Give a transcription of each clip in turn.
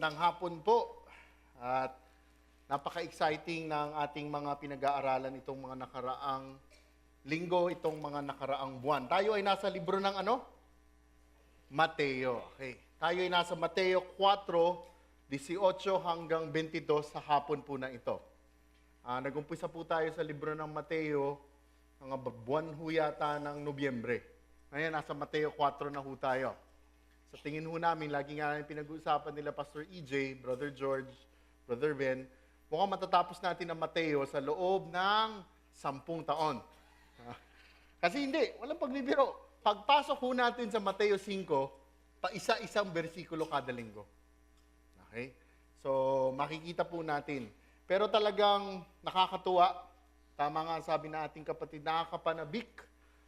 Magandang hapon po. At napaka-exciting ng ating mga pinag-aaralan itong mga nakaraang linggo, itong mga nakaraang buwan. Tayo ay nasa libro ng ano? Mateo. Okay. Tayo ay nasa Mateo 4:18 hanggang 22 sa hapon po na ito. Nag-umpisa po tayo sa libro ng Mateo, mga buwan ho yata ng Nobyembre. Ngayon, nasa Mateo 4 na ho tayo. Sa tingin ho namin, lagi nga namin pinag-uusapan nila Pastor EJ, Brother George, Brother Ben, mukhang matatapos natin ang Mateo sa loob ng 10 taon. Kasi hindi, walang pagbibiro. Pagpasok ho natin sa Mateo 5, pa-isa-isang bersikulo kada linggo. Okay? So, makikita po natin. Pero talagang nakakatuwa, tama nga sabi na ating kapatid, nakakapanabik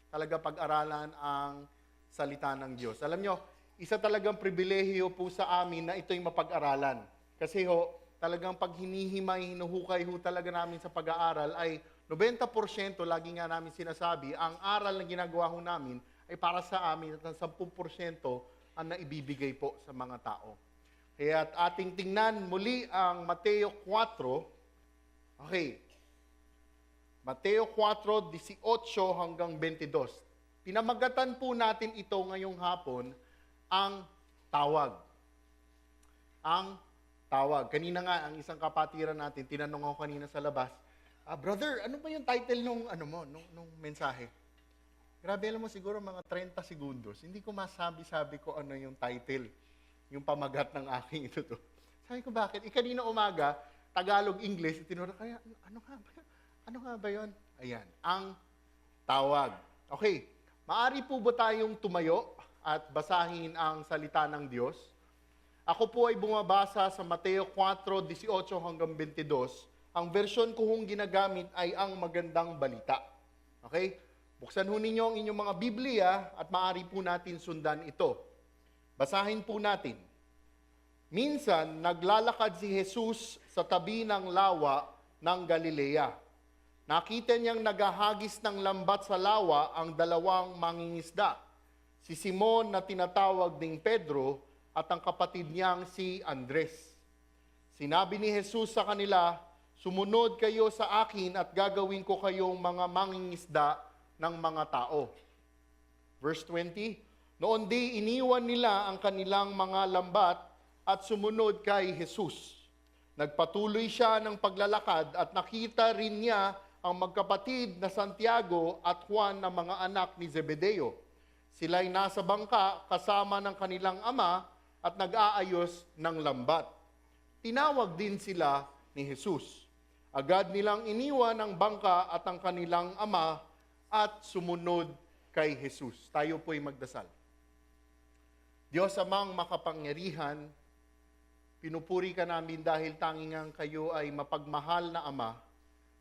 talaga pag-aralan ang salita ng Diyos. Alam nyo, isa talagang pribilehiyo po sa amin na ito'y mapag-aralan. Kasi ho, talagang pag hinihimay, hinuhukay ho talaga namin sa pag-aaral ay 90%, lagi nga namin sinasabi, ang aral na ginagawa ho namin ay para sa amin at ang 10% ang naibibigay po sa mga tao. Kaya at ating tingnan muli ang Mateo 4. Okay. Mateo 4:18 hanggang 22. Pinamagatan po natin ito ngayong hapon, ang tawag. Ang tawag. Kanina nga, ang isang kapatiran natin, tinanong ako kanina sa labas, brother, ano ba yung title nung mensahe? Grabe, alam mo, siguro mga 30 segundos. Hindi ko masabi ko ano yung title, yung pamagat ng aking ito to. Sabi ko, bakit? Kanina umaga, Tagalog, English, tinuro, kaya ano nga ba yun? Ayan, ang tawag. Okay, maari po ba tayong tumayo at basahin ang salita ng Diyos? Ako po ay bumabasa sa Mateo 4:18 hanggang 22. Ang version ko hong ginagamit ay ang magandang balita. Okay? Buksan ho ninyo ang inyong mga Biblia at maaari po natin sundan ito. Basahin po natin. Minsan, naglalakad si Jesus sa tabi ng lawa ng Galilea. Nakita niyang naghahagis ng lambat sa lawa ang dalawang mangingisda, si Simon na tinatawag ding Pedro at ang kapatid niyang si Andres. Sinabi ni Jesus sa kanila, "Sumunod kayo sa akin at gagawin ko kayong mga mangingisda ng mga tao." Verse 20, noon di iniwan nila ang kanilang mga lambat at sumunod kay Jesus. Nagpatuloy siya ng paglalakad at nakita rin niya ang magkapatid na Santiago at Juan na mga anak ni Zebedeo. Sila'y nasa bangka kasama ng kanilang ama at nag-aayos ng lambat. Tinawag din sila ni Jesus. Agad nilang iniwan ang bangka at ang kanilang ama at sumunod kay Jesus. Tayo po'y magdasal. Diyos amang makapangyarihan, pinupuri ka namin dahil tangingang kayo ay mapagmahal na ama.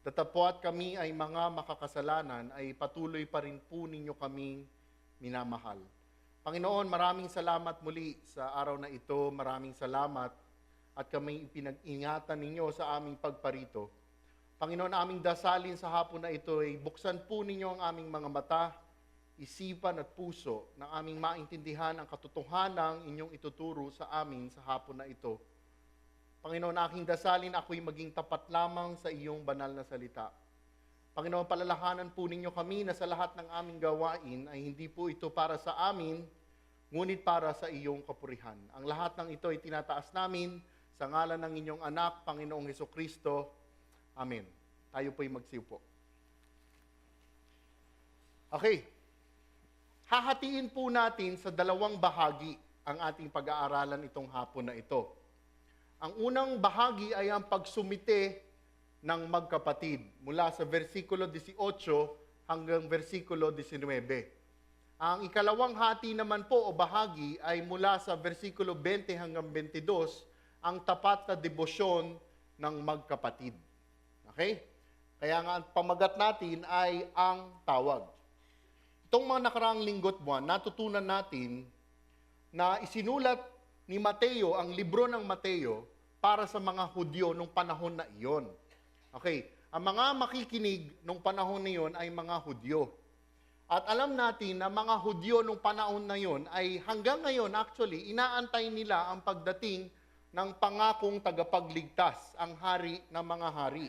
Datapwat kami ay mga makakasalanan, ay patuloy pa rin po ninyo kaming minamahal. Panginoon, maraming salamat muli sa araw na ito. Maraming salamat at kami ipinag-ingatan ninyo sa aming pagparito. Panginoon, aming dasalin sa hapon na ito ay buksan po ninyo ang aming mga mata, isipan at puso na aming maintindihan ang katotohanan ng inyong ituturo sa amin sa hapon na ito. Panginoon, aking dasalin ako'y maging tapat lamang sa iyong banal na salita. Panginoon, palalahanan po ninyo kami na sa lahat ng aming gawain ay hindi po ito para sa amin, ngunit para sa iyong kapurihan. Ang lahat ng ito ay tinataas namin sa ngalan ng inyong anak, Panginoong Hesukristo. Amen. Tayo po'y magsiupo. Okay. Hahatiin po natin sa dalawang bahagi ang ating pag-aaralan itong hapon na ito. Ang unang bahagi ay ang pagsumite ng magkapatid mula sa versikulo 18 hanggang versikulo 19. Ang ikalawang hati naman po o bahagi ay mula sa versikulo 20 hanggang 22, ang tapat na debosyon ng magkapatid. Okay? Kaya nga ang pamagat natin ay ang tawag. Itong mga nakaraang linggo't buwan, natutunan natin na isinulat ni Mateo ang libro ng Mateo para sa mga Hudyo nung panahon na iyon. Okay, ang mga makikinig nung panahon na iyon ay mga Hudyo. At alam natin na mga Hudyo nung panahon na iyon ay hanggang ngayon actually inaantay nila ang pagdating ng pangakong tagapagligtas, ang hari ng mga hari.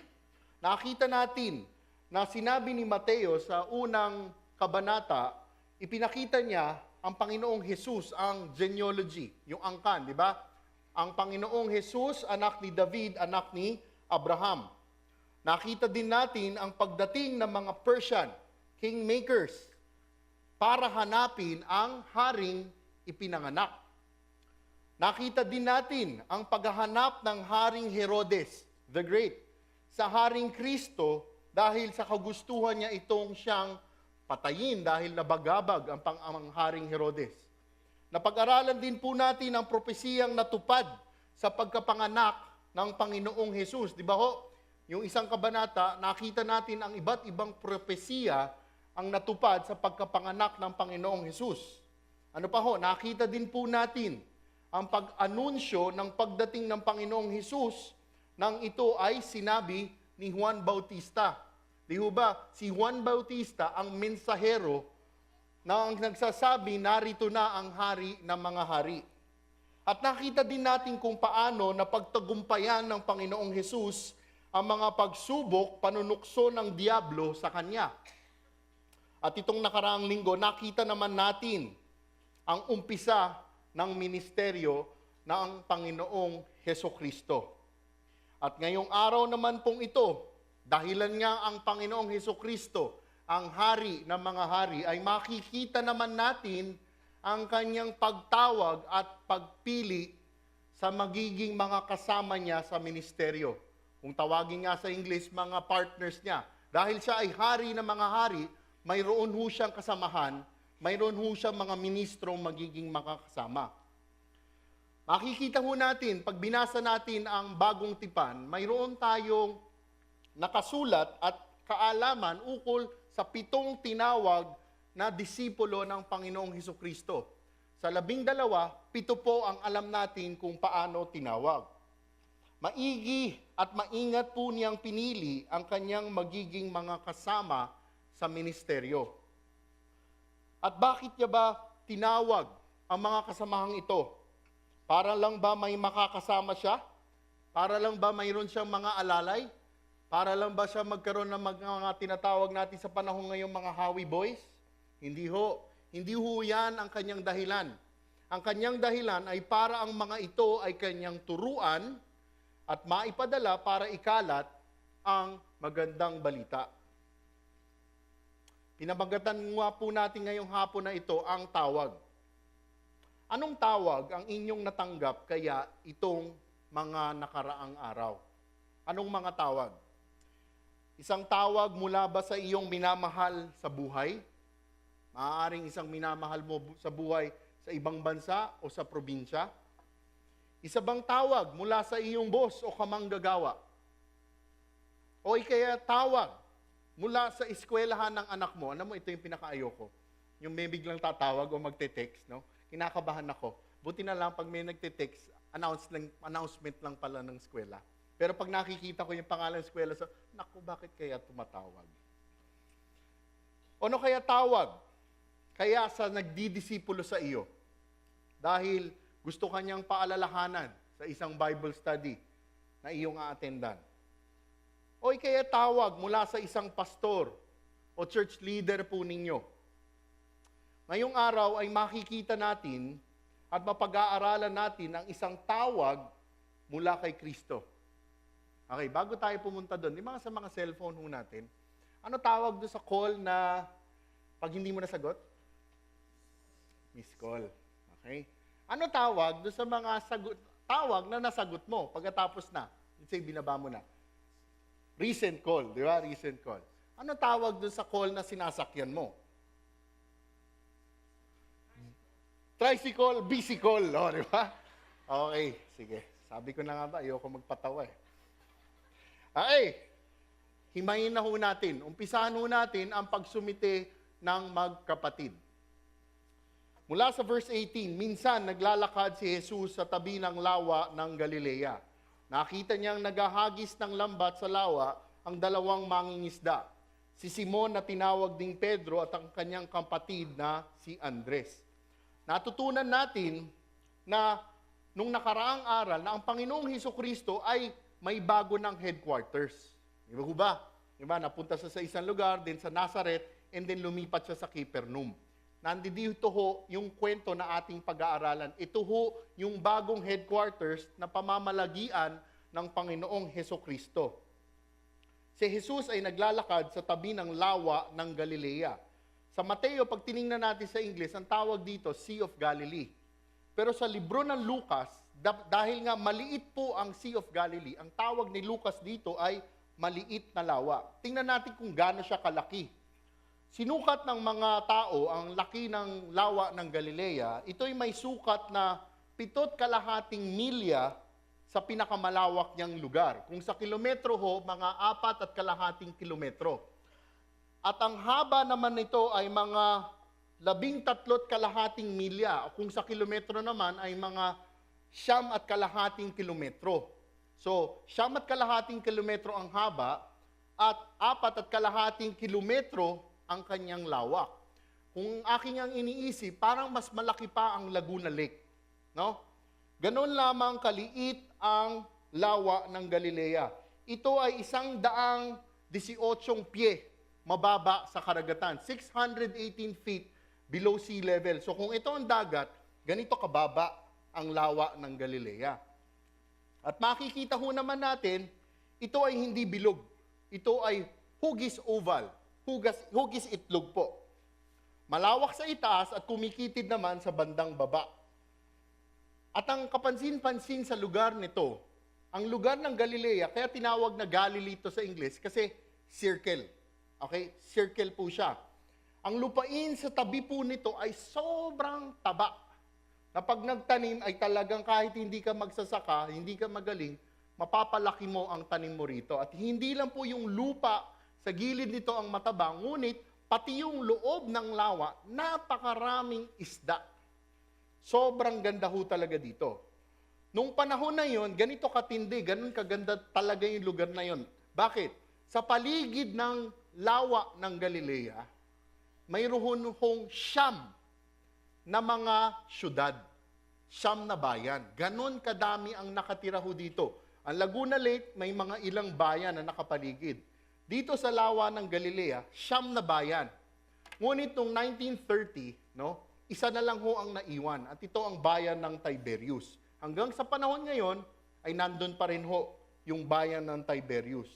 Nakita natin na sinabi ni Mateo sa unang kabanata, ipinakita niya ang Panginoong Jesus, ang genealogy, yung angkan, di ba? Ang Panginoong Jesus, anak ni David, anak ni Abraham. Nakita din natin ang pagdating ng mga Persian, kingmakers, para hanapin ang haring ipinanganak. Nakita din natin ang paghahanap ng haring Herodes, the Great, sa haring Kristo dahil sa kagustuhan niya itong siyang patayin dahil nabagabag ang haring Herodes. Napag-aralan din po natin ang propesiyang natupad sa pagkapanganak ng Panginoong Jesus. Di ba ho? Yung isang kabanata, nakita natin ang iba't ibang propesiya ang natupad sa pagkapanganak ng Panginoong Jesus. Ano pa ho? Nakita din po natin ang pag-anunsyo ng pagdating ng Panginoong Jesus nang ito ay sinabi ni Juan Bautista. Di ba, si Juan Bautista ang mensahero na ang nagsasabi, narito na ang hari ng mga hari. At nakita din natin kung paano napagtagumpayan ng Panginoong Jesus ang mga pagsubok, panunukso ng diablo sa Kanya. At itong nakaraang linggo, nakita naman natin ang umpisa ng ministeryo ng Panginoong Hesukristo. At ngayong araw naman pong ito, dahilan nga ang Panginoong Hesukristo, ang hari ng mga hari, ay makikita naman natin ang kanyang pagtawag at pagpili sa magiging mga kasama niya sa ministeryo. Kung tawagin nga sa English, mga partners niya. Dahil siya ay hari ng mga hari, mayroon ho siyang kasamahan, mayroon ho siyang mga ministrong magiging makakasama. Makikita ho natin, pag binasa natin ang bagong tipan, mayroon tayong nakasulat at kaalaman ukol sa 7 tinawag na disipulo ng Panginoong Hesukristo. Sa 12, 7 po ang alam natin kung paano tinawag. Maigi at maingat po niyang pinili ang kanyang magiging mga kasama sa ministeryo. At bakit niya ba tinawag ang mga kasamahang ito? Para lang ba may makakasama siya? Para lang ba mayroon siyang mga alalay? Para lang ba siya magkaroon ng mga tinatawag natin sa panahon ngayong mga Howie Boys? Hindi ho. Hindi ho yan ang kanyang dahilan. Ang kanyang dahilan ay para ang mga ito ay kanyang turuan at maipadala para ikalat ang magandang balita. Pinabagatan nga po natin ngayong hapon na ito ang tawag. Anong tawag ang inyong natanggap kaya itong mga nakaraang araw? Anong mga tawag? Isang tawag mula ba sa iyong minamahal sa buhay? Maaaring isang minamahal mo sa buhay sa ibang bansa o sa probinsya? Isa bang tawag mula sa iyong boss o kamanggagawa? O kaya tawag mula sa eskwelahan ng anak mo? Alam mo, ito yung pinakaayoko. Yung may biglang tatawag o magte-text, no? Kinakabahan ako. Buti na lang pag may nagte-text, announcement lang pala ng eskwela. Pero pag nakikita ko yung pangalan ng eskwela, naku, bakit kaya tumatawag? Ano kaya tawag? Kaya sa nagdidisipulo sa iyo. Dahil gusto kanyang paalalahanan sa isang Bible study na iyong a-attendan. O kaya tawag mula sa isang pastor o church leader po ninyo. Ngayong araw ay makikita natin at mapag-aaralan natin ang isang tawag mula kay Kristo. Okay, bago tayo pumunta doon, di ba sa mga cellphone ho natin, ano tawag doon sa call na pag hindi mo nasagot? Miss call. Okay? Ano tawag doon sa mga tawag na nasagot mo pagkatapos na? Let's say, binaba mo na. Recent call, di ba? Recent call. Ano tawag doon sa call na sinasakyan mo? Tricycle, bicycle, oh, di ba? Okay, sige. Sabi ko na nga ba, ayoko magpatawa eh. Ay, himayin na ho natin. Umpisahan ho natin ang pagsumite ng magkapatid. Mula sa verse 18, minsan naglalakad si Jesus sa tabi ng lawa ng Galilea. Nakita niyang naghahagis ng lambat sa lawa ang 2 mangingisda, si Simon na tinawag ding Pedro at ang kanyang kapatid na si Andres. Natutunan natin na nung nakaraang aral na ang Panginoong Hesukristo ay may bago ng headquarters. Di ba ho ba? Di ba? Napunta siya sa isang lugar, then sa Nazareth, and then lumipat siya sa Capernaum. Nandito ho yung kwento na ating pag-aaralan. Ito ho yung bagong headquarters na pamamalagian ng Panginoong Hesukristo. Si Jesus ay naglalakad sa tabi ng lawa ng Galilea. Sa Mateo, pag tiningnan natin sa English, ang tawag dito, Sea of Galilee. Pero sa libro ng Lucas, dahil nga maliit po ang Sea of Galilee, ang tawag ni Lucas dito ay maliit na lawa. Tingnan natin kung gaano siya kalaki. Sinukat ng mga tao ang laki ng lawa ng Galilea. Ito'y may sukat na 7.5 milya sa pinakamalawak niyang lugar. Kung sa kilometro ho, mga 4.5 kilometro. At ang haba naman nito ay mga 13.5 milya. Kung sa kilometro naman ay mga 9.5 kilometro. So, 9.5 kilometro ang haba at 4.5 kilometro ang kanyang lawak. Kung aking ang iniisip, parang mas malaki pa ang Laguna Lake. No? Ganon lamang kaliit ang lawa ng Galilea. Ito ay 118 pie mababa sa karagatan. 618 feet below sea level. So kung ito ang dagat, ganito kababa ang lawa ng Galilea. At makikita ho naman natin, ito ay hindi bilog. Ito ay hugis oval. Hugis itlog po. Malawak sa itaas at kumikitid naman sa bandang baba. At ang kapansin-pansin sa lugar nito, ang lugar ng Galilea, kaya tinawag na Galilee ito sa English, kasi circle. Okay? Circle po siya. Ang lupain sa tabi po nito ay sobrang taba. Na pag nagtanim ay talagang kahit hindi ka magsasaka, hindi ka magaling, mapapalaki mo ang tanim mo rito. At hindi lang po yung lupa sa gilid nito ang mataba, ngunit pati yung loob ng lawa, napakaraming isda. Sobrang ganda ho talaga dito. Nung panahon na yon, ganito katindi, ganun kaganda talaga yung lugar na yon. Bakit? Sa paligid ng lawa ng Galilea, mayroon hong siyam na mga syudad, siyam na bayan. Ganon kadami ang nakatira ho dito. Ang Laguna Lake, may mga ilang bayan na nakapaligid. Dito sa lawa ng Galilea, siyam na bayan. Ngunit noong 1930, no, isa na lang ho ang naiwan. At ito ang bayan ng Tiberias. Hanggang sa panahon ngayon, ay nandun pa rin ho yung bayan ng Tiberias.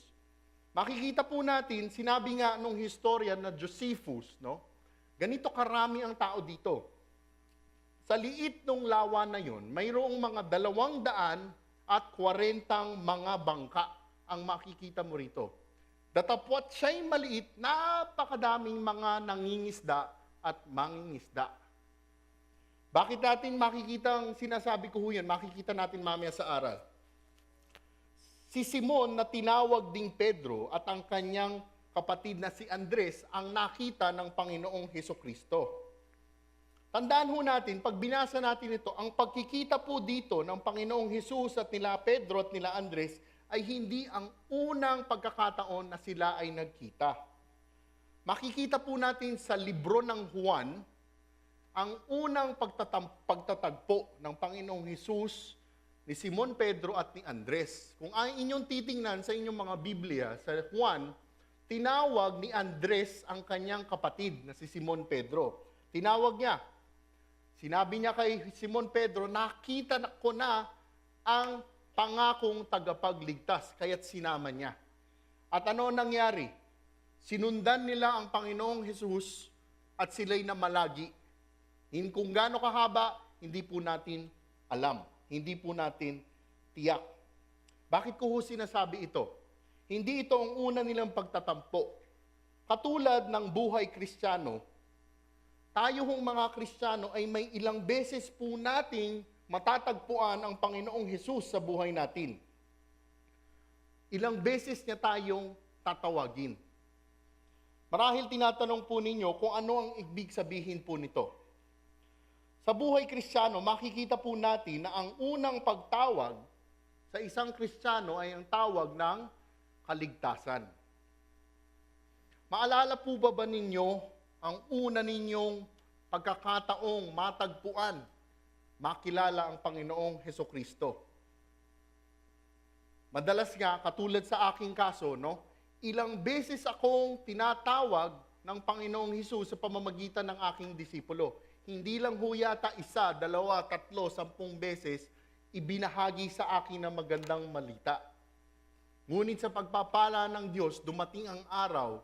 Makikita po natin, sinabi nga nung historian na Josephus, no, ganito karami ang tao dito. Sa liit ng lawa na yon, mayroong mga 240 mga bangka ang makikita mo rito. Datapwat siya'y maliit, napakadaming mga nangingisda at mangingisda. Bakit natin makikita ang sinasabi ko yan? Makikita natin mamaya sa aral. Si Simon na tinawag ding Pedro at ang kanyang kapatid na si Andres ang nakita ng Panginoong Hesukristo. Tandaan ho natin, pag binasa natin ito, ang pagkikita po dito ng Panginoong Hesus at nila Pedro at nila Andres ay hindi ang unang pagkakataon na sila ay nagkita. Makikita po natin sa libro ng Juan, ang unang pagtatagpo ng Panginoong Hesus ni Simon Pedro at ni Andres. Kung ang inyong titingnan sa inyong mga Biblia, sa Juan, tinawag ni Andres ang kanyang kapatid na si Simon Pedro. Tinawag niya. Sinabi niya kay Simon Pedro, nakita ko na ang pangakong tagapagligtas, kaya't sinama niya. At ano nangyari? Sinundan nila ang Panginoong Hesus at sila'y namalagi. Kung gaano kahaba, hindi po natin alam. Hindi po natin tiyak. Bakit ko ho sinasabi ito? Hindi ito ang una nilang pagtatampo. Katulad ng buhay Kristiyano, tayo hong mga Kristiyano ay may ilang beses po nating matatagpuan ang Panginoong Hesus sa buhay natin. Ilang beses niya tayong tatawagin. Marahil tinatanong po ninyo kung ano ang ibig sabihin po nito. Sa buhay Kristiyano, makikita po natin na ang unang pagtawag sa isang Kristiyano ay ang tawag ng kaligtasan. Maalala po ba ninyo ang una ninyong pagkakataong matagpuan makilala ang Panginoong Hesukristo. Madalas nga, katulad sa aking kaso, no, ilang beses akong tinatawag ng Panginoong Hesus sa pamamagitan ng aking disipulo. Hindi lang ho yata 1, 2, 3, 10 beses ibinahagi sa akin ng magandang malita. Ngunit sa pagpapala ng Diyos, dumating ang araw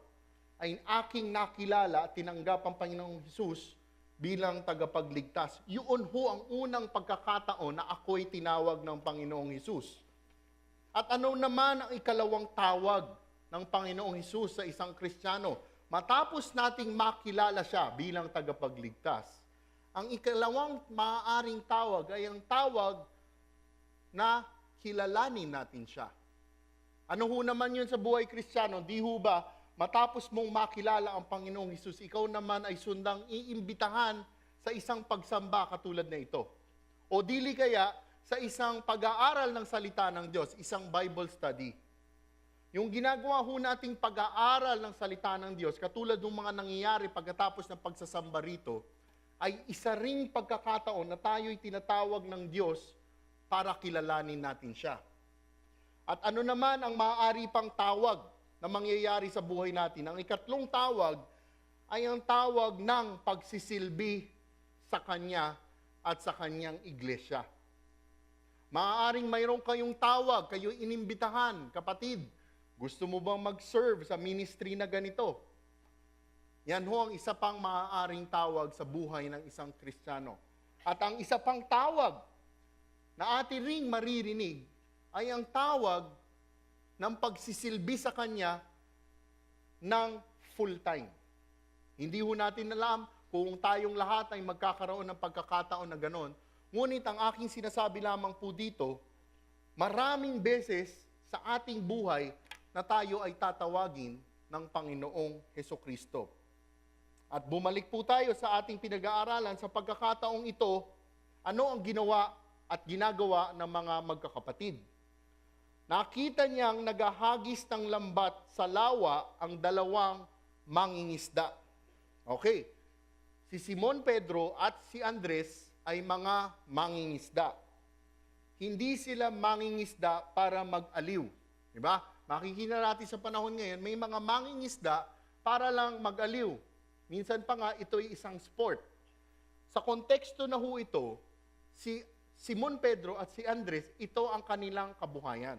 ay aking nakilala at tinanggap ang Panginoong Hesus bilang tagapagligtas. Yun ho ang unang pagkakataon na ako'y tinawag ng Panginoong Hesus. At ano naman ang ikalawang tawag ng Panginoong Hesus sa isang Kristiyano? Matapos nating makilala siya bilang tagapagligtas, ang ikalawang maaaring tawag ay ang tawag na kilalanin natin siya. Ano ho naman yun sa buhay Kristiyano? Di ho ba matapos mong makilala ang Panginoong Hesus, ikaw naman ay sundang iimbitahan sa isang pagsamba katulad na ito? O dili kaya sa isang pag-aaral ng salita ng Diyos, isang Bible study. Yung ginagawa ho nating pag-aaral ng salita ng Diyos, katulad ng mga nangyayari pagkatapos ng pagsasamba rito, ay isa ring pagkakataon na tayo'y tinatawag ng Diyos para kilalanin natin siya. At ano naman ang maaari pang tawag na mangyayari sa buhay natin? Ang ikatlong tawag ay ang tawag ng pagsisilbi sa Kanya at sa Kanyang iglesia. Maaaring mayroon kayong tawag, kayo inimbitahan, kapatid, gusto mo bang mag-serve sa ministry na ganito? Yan ho ang isa pang maaaring tawag sa buhay ng isang Kristiyano. At ang isa pang tawag na atin ring maririnig ay ang tawag ng pagsisilbi sa Kanya ng full-time. Hindi ho natin alam kung tayong lahat ay magkakaroon ng pagkakataon na ganon. Ngunit ang aking sinasabi lamang po dito, maraming beses sa ating buhay na tayo ay tatawagin ng Panginoong Hesukristo. At bumalik po tayo sa ating pinag-aaralan sa pagkakataong ito, ano ang ginawa at ginagawa ng mga magkakapatid. Nakita niyang nagahagis ng lambat sa lawa ang dalawang mangingisda. Okay, si Simon Pedro at si Andres ay mga mangingisda. Hindi sila mangingisda para mag-aliw. Diba? Makikita natin sa panahon ngayon, may mga mangingisda para lang mag-aliw. Minsan pa nga, ito ay isang sport. Sa konteksto na ho ito, si Simon Pedro at si Andres, ito ang kanilang kabuhayan.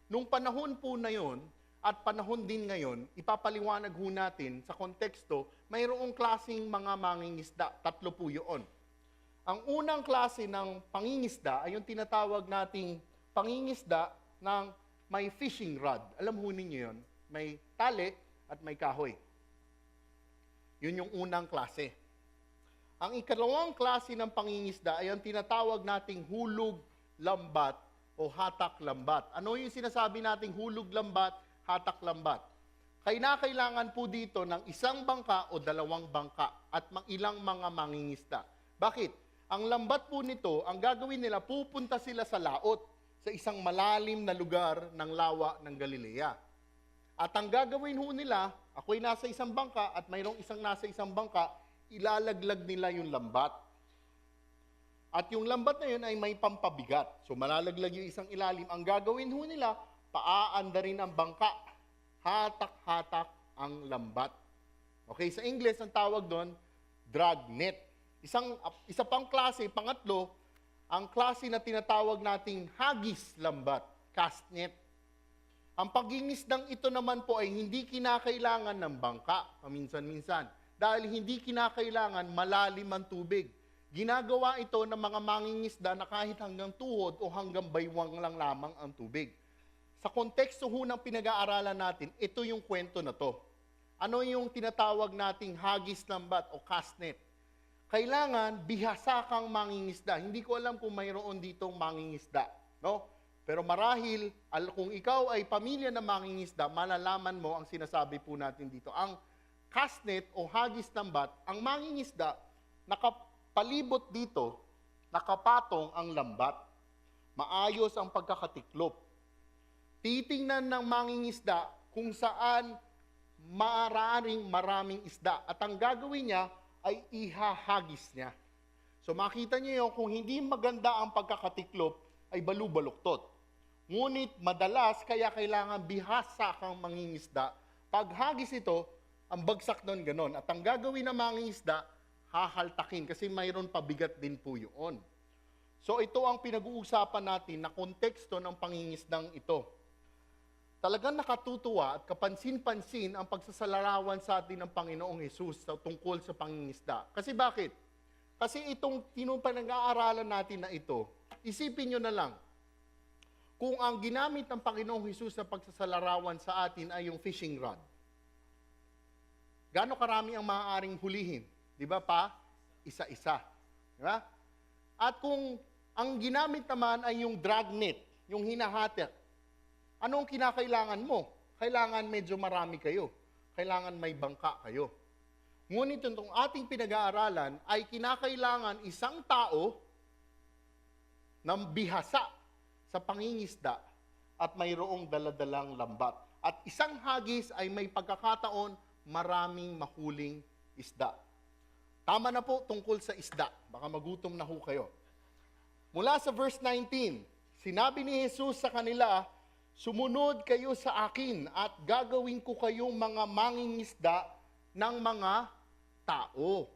Nung panahon po na yon, at panahon din ngayon, ipapaliwanag ho natin sa konteksto, mayroong klaseng mga mangingisda. 3 po yun. Ang unang klase ng pangingisda ay yung tinatawag nating pangingisda ng may fishing rod. Alam ho ninyo yun? May tali at may kahoy. Yun yung unang klase. Ang ikalawang klase ng pangingisda ay ang tinatawag nating hulog lambat o hatak lambat. Ano yung sinasabi nating hulog lambat, hatak lambat? Kailangan po dito ng isang bangka o 2 bangka at ilang mga mangingisda. Bakit? Ang lambat po nito, ang gagawin nila, pupunta sila sa laot, sa isang malalim na lugar ng lawa ng Galilea. At ang gagawin ho nila, ako'y nasa isang bangka at mayroong isang nasa isang bangka, ilalaglag nila yung lambat. At yung lambat na yun ay may pampabigat. So malalaglag yung isang ilalim. Ang gagawin ho nila, paaanda rin ang bangka. Hatak-hatak ang lambat. Okay, sa English, ang tawag doon, drag net. Isa pang klase, pangatlo, ang klase na tinatawag nating hagis lambat, cast net. Ang pagingisdang ito naman po ay hindi kinakailangan ng bangka, paminsan-minsan, dahil hindi kinakailangan malalim ang tubig. Ginagawa ito ng mga mangingisda na kahit hanggang tuhod o hanggang baywang lang lamang ang tubig. Sa konteksto ho ng pinag-aaralan natin, ito yung kwento na to. Ano yung tinatawag nating hagis lambat o cast net? Kailangan bihasa kang mangingisda. Hindi ko alam kung mayroon ditong mangingisda, no? Pero marahil, kung ikaw ay pamilya ng mangingisda, malalaman mo ang sinasabi po natin dito. Ang cast net o hagis lambat, ang mangingisda, nakapalibot dito, nakapatong ang lambat. Maayos ang pagkakatiklop. Titingnan ng mangingisda kung saan maraming isda. At ang gagawin niya ay ihahagis niya. So makita niyo yun, kung hindi maganda ang pagkakatiklop, ay balubaluktot. Ngunit madalas, kaya kailangan bihasa kang mangingisda. Pag hagis ito, ang bagsak nun ganon. At ang gagawin ng mangingisda, hahaltakin kasi mayroon pabigat din po yun. So ito ang pinag-uusapan natin na konteksto ng pangingisdang ito. Talagang nakatutuwa at kapansin-pansin ang pagsasalarawan sa atin ng Panginoong Hesus tungkol sa pangingisda. Kasi bakit? Kasi itong pinag-aaralan natin na ito, isipin nyo na lang, kung ang ginamit ng Panginoong Hesus sa pagsasalarawan sa atin ay yung fishing rod, gaano karami ang maaaring hulihin? Di ba pa? Isa-isa. Di ba? At kung ang ginamit naman ay yung dragnet, yung hinahatak, anong kinakailangan mo? Kailangan medyo marami kayo. Kailangan may bangka kayo. Ngunit itong ating pinag-aaralan ay kinakailangan isang tao ng bihasa sa pangingisda at mayroong daladalang lambat. At isang hagis ay may pagkakataon maraming mahuling isda. Tama na po tungkol sa isda. Baka magutom na ho kayo. Mula sa verse 19, sinabi ni Jesus sa kanila, sumunod kayo sa akin at gagawin ko kayong mga mangingisda ng mga tao.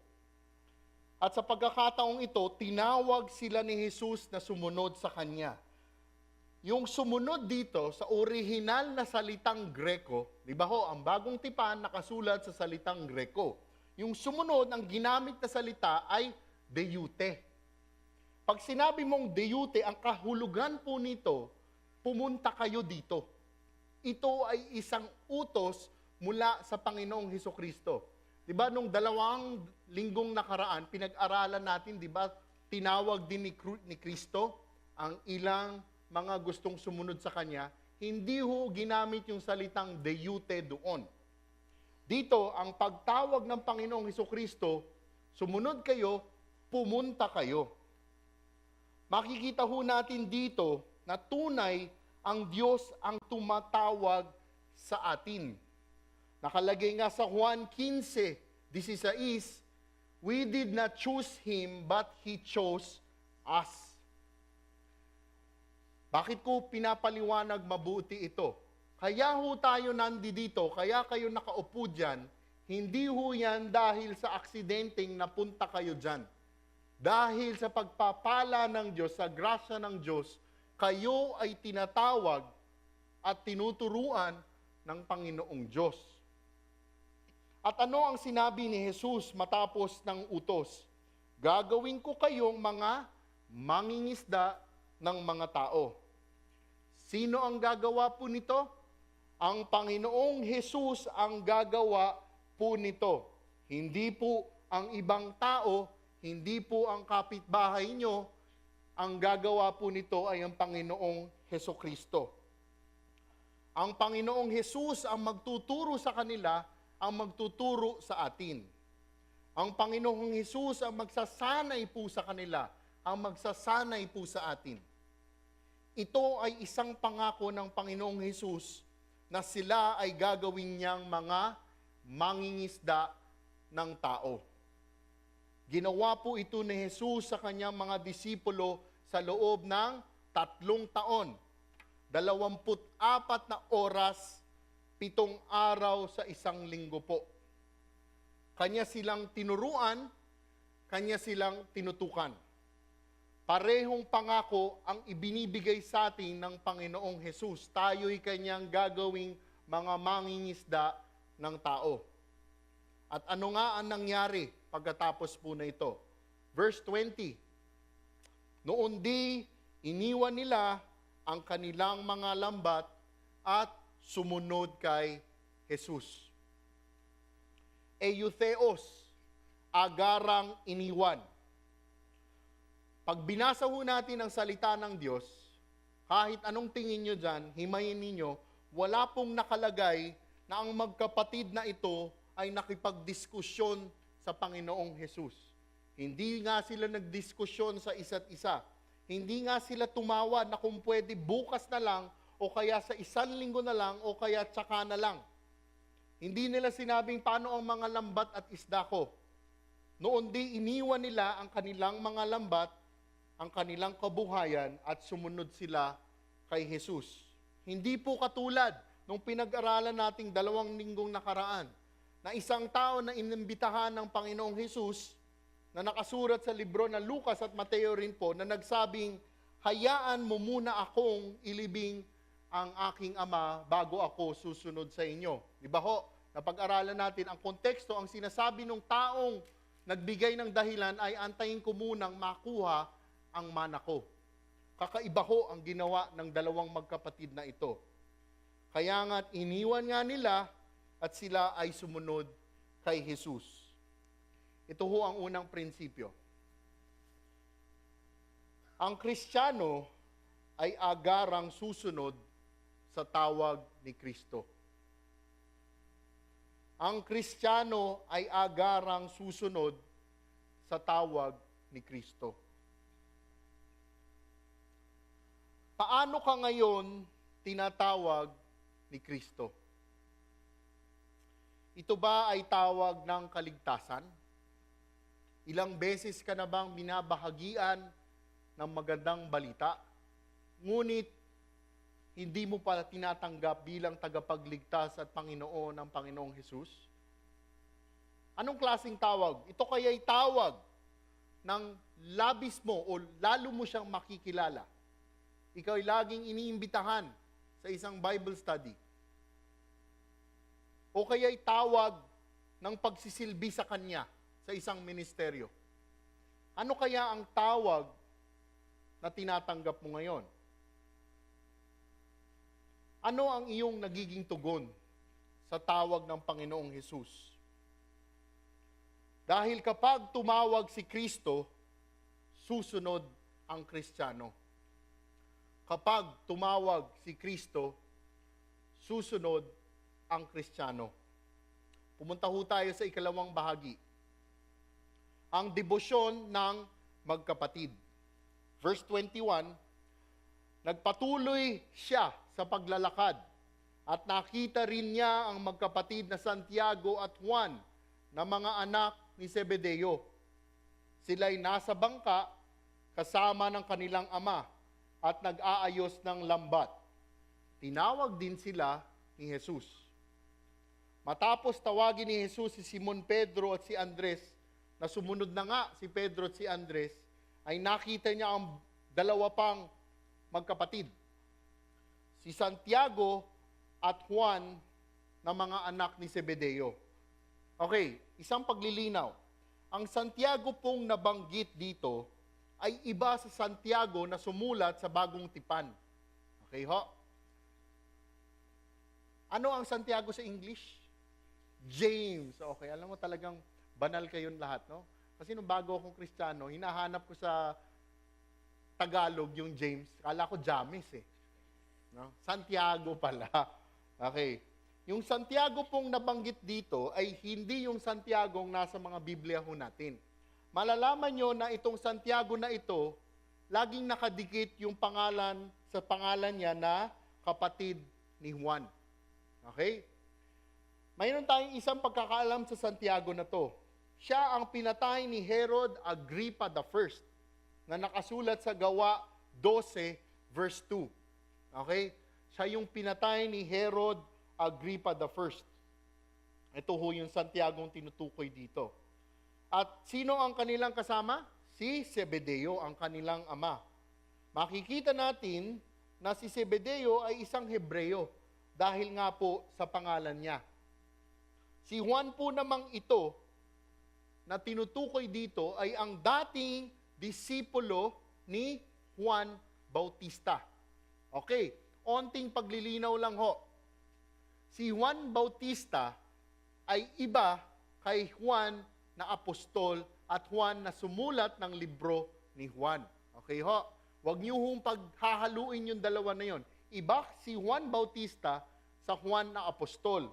At sa pagkakataong ito, tinawag sila ni Jesus na sumunod sa Kanya. Yung sumunod dito sa orihinal na salitang Greko, di ba ho, ang bagong tipan nakasulat sa salitang Greko. Yung sumunod, ang ginamit na salita ay deute. Pag sinabi mong deute, ang kahulugan po nito, pumunta kayo dito. Ito ay isang utos mula sa Panginoong Hesukristo. Di ba, nung 2 linggong nakaraan, pinag-aralan natin, di ba, tinawag din ni Kristo ang ilang mga gustong sumunod sa Kanya, hindi ho ginamit yung salitang deute doon. Dito, ang pagtawag ng Panginoong Hesukristo, sumunod kayo, pumunta kayo. Makikita ho natin dito na tunay ang Diyos ang tumatawag sa atin. Nakalagay nga sa Juan 15:16, we did not choose Him, but He chose us. Bakit ko pinapaliwanag mabuti ito? Kaya ho tayo nandito, kaya kayo nakaupo dyan, hindi ho yan dahil sa aksidenteng napunta kayo dyan. Dahil sa pagpapala ng Diyos, sa grasya ng Diyos, kayo ay tinatawag at tinuturuan ng Panginoong Diyos. At ano ang sinabi ni Jesus matapos ng utos? Gagawin ko kayong mga mangingisda ng mga tao. Sino ang gagawa po nito? Ang Panginoong Jesus ang gagawa po nito. Hindi po ang ibang tao, hindi po ang kapitbahay nyo, ang gagawa po nito ay ang Panginoong Hesukristo. Ang Panginoong Jesus ang magtuturo sa kanila, ang magtuturo sa atin. Ang Panginoong Jesus ang magsasanay po sa kanila, ang magsasanay po sa atin. Ito ay isang pangako ng Panginoong Jesus na sila ay gagawin niyang mga mangingisda ng tao. Ginawa po ito ni Jesus sa kanyang mga disipulo sa loob ng 3 taon, 24 na oras, 7 araw sa isang linggo po. Kanya silang tinuruan, kanya silang tinutukan. Parehong pangako ang ibinibigay sa atin ng Panginoong Jesus. Tayo'y kanyang gagawing mga mangingisda ng tao. At ano nga ang nangyari pagkatapos po na ito? Verse 20, noon di iniwan nila ang kanilang mga lambat at sumunod kay Jesus. Eutheos, agarang iniwan. Pag binasa ho natin ang salita ng Diyos, kahit anong tingin nyo dyan, himayin ninyo, wala pong nakalagay na ang magkapatid na ito ay nakipagdiskusyon sa Panginoong Jesus. Hindi nga sila nagdiskusyon sa isa't isa. Hindi nga sila tumawa na kung pwede bukas na lang o kaya sa 1 linggo na lang o kaya tsaka na lang. Hindi nila sinabing paano ang mga lambat at isda ko. Noon di iniwan nila ang kanilang mga lambat, ang kanilang kabuhayan, at sumunod sila kay Jesus. Hindi po katulad nung pinag-aralan nating 2 linggong nakaraan, na isang tao na inimbitahan ng Panginoong Jesus, na nakasurat sa libro ng Lucas at Mateo rin po, na nagsabing, hayaan mo muna akong ilibing ang aking ama bago ako susunod sa inyo. Di ba ho? Napag-aralan natin ang konteksto, ang sinasabi ng taong nagbigay ng dahilan ay antayin ko munang makuha ang mana ko. Kakaiba ho ang ginawa ng 2 magkapatid na ito. Kaya nga't iniwan nga nila at sila ay sumunod kay Jesus. Ito ho ang unang prinsipyo. Ang Kristiyano ay agarang susunod sa tawag ni Kristo. Ang Kristiyano ay agarang susunod sa tawag ni Kristo. Paano ka ngayon tinatawag ni Kristo? Ito ba ay tawag ng kaligtasan? Ilang beses ka na bang binabahagian ng magandang balita? Ngunit hindi mo pala tinatanggap bilang tagapagligtas at Panginoon ng Panginoong Hesus? Anong klaseng tawag? Ito kaya'y tawag ng labis mo o lalo mo siyang makikilala. Ikaw ay laging iniimbitahan sa isang Bible study. O kaya'y tawag ng pagsisilbi sa Kanya sa isang ministeryo. Ano kaya ang tawag na tinatanggap mo ngayon? Ano ang iyong nagiging tugon sa tawag ng Panginoong Hesus? Dahil kapag tumawag si Kristo, susunod ang Kristiyano. Kapag tumawag si Kristo, susunod ang Kristiyano. Pumunta ho tayo sa ikalawang bahagi. Ang debosyon ng magkapatid. Verse 21, nagpatuloy siya sa paglalakad at nakita rin niya ang magkapatid na Santiago at Juan na mga anak ni Zebedeo. Sila'y nasa bangka kasama ng kanilang ama at nag-aayos ng lambat. Tinawag din sila ni Jesus. Matapos tawagin ni Jesus si Simon Pedro at si Andres, na sumunod na nga si Pedro at si Andres, ay nakita niya ang 2 pang magkapatid. Si Santiago at Juan na mga anak ni Zebedeo. Okay, isang paglilinaw. Ang Santiago pong nabanggit dito ay iba sa Santiago na sumulat sa Bagong Tipan. Okay ho? Ano ang Santiago sa English? James. Okay, alam mo talagang banal kayong lahat, no? Kasi nung bago akong Kristiyano, hinahanap ko sa Tagalog yung James. Kala ko James eh. No? Santiago pala. Okay. Yung Santiago pong nabanggit dito ay hindi yung Santiago nasa mga Biblia ho natin. Malalaman nyo na itong Santiago na ito, laging nakadikit yung pangalan sa pangalan niya na kapatid ni Juan. Okay? Mayroon tayong isang pagkakaalam sa Santiago na to. Siya ang pinatay ni Herod Agrippa I na nakasulat sa Gawa 12 verse 2. Okay? Siya yung pinatay ni Herod Agrippa I. Ito ho yung Santiago ang tinutukoy dito. At sino ang kanilang kasama? Si Zebedeo, ang kanilang ama. Makikita natin na si Zebedeo ay isang Hebreo dahil nga po sa pangalan niya. Si Juan po namang ito na tinutukoy dito ay ang dating disipulo ni Juan Bautista. Okay, onting paglilinaw lang ho. Si Juan Bautista ay iba kay Juan na apostol at Juan na sumulat ng libro ni Juan. Okay ho? Huwag niyo hong paghahaluin yung dalawa na yon. Iba si Juan Bautista sa Juan na apostol.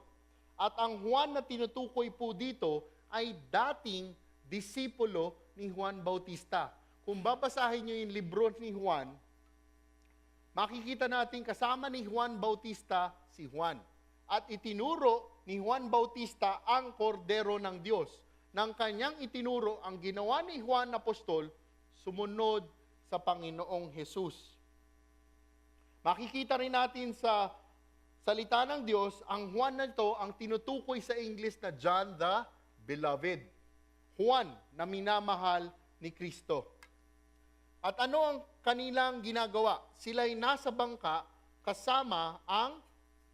At ang Juan na tinutukoy po dito ay dating disipulo ni Juan Bautista. Kung babasahin niyo yung libro ni Juan, makikita natin kasama ni Juan Bautista si Juan. At itinuro ni Juan Bautista ang kordero ng Diyos ng kanyang itinuro ang ginawa ni Juan Apostol, sumunod sa Panginoong Jesus. Makikita rin natin sa salita ng Diyos, ang Juan na ito ang tinutukoy sa English na John the Beloved. Juan na minamahal ni Kristo. At ano ang kanilang ginagawa? Sila'y nasa bangka kasama ang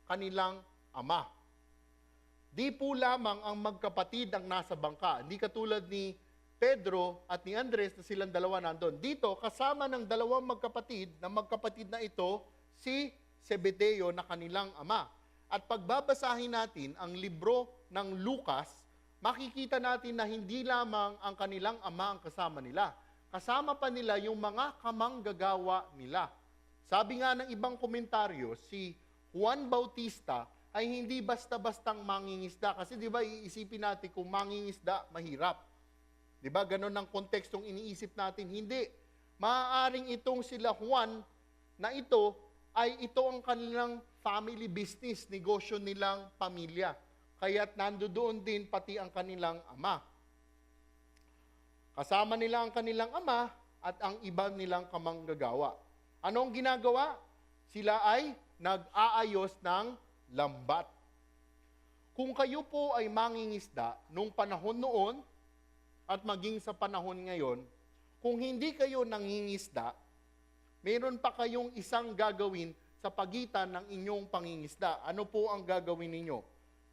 kanilang ama. Di po lamang ang magkapatid ang nasa bangka. Hindi katulad ni Pedro at ni Andres na silang dalawa nandun. Dito, kasama ng dalawang magkapatid na ito, si Zebedeo na kanilang ama. At pagbabasahin natin ang libro ng Lucas, makikita natin na hindi lamang ang kanilang ama ang kasama nila. Kasama pa nila yung mga kamanggagawa nila. Sabi nga ng ibang komentaryo, si Juan Bautista ay hindi basta-bastang mangingisda. Kasi di ba iisipin natin kung mangingisda, mahirap. Di ba ganun ang kontekstong iniisip natin? Hindi. Maaaring itong sila Juan na ito ang kanilang family business, negosyo nilang pamilya. Kaya't nandoon din pati ang kanilang ama. Kasama nila ang kanilang ama at ang iba nilang kamanggagawa. Anong ginagawa? Sila ay nag-aayos ng lambat. Kung kayo po ay mangingisda nung panahon noon at maging sa panahon ngayon, kung hindi kayo nangingisda, meron pa kayong isang gagawin sa pagitan ng inyong pangingisda. Ano po ang gagawin ninyo?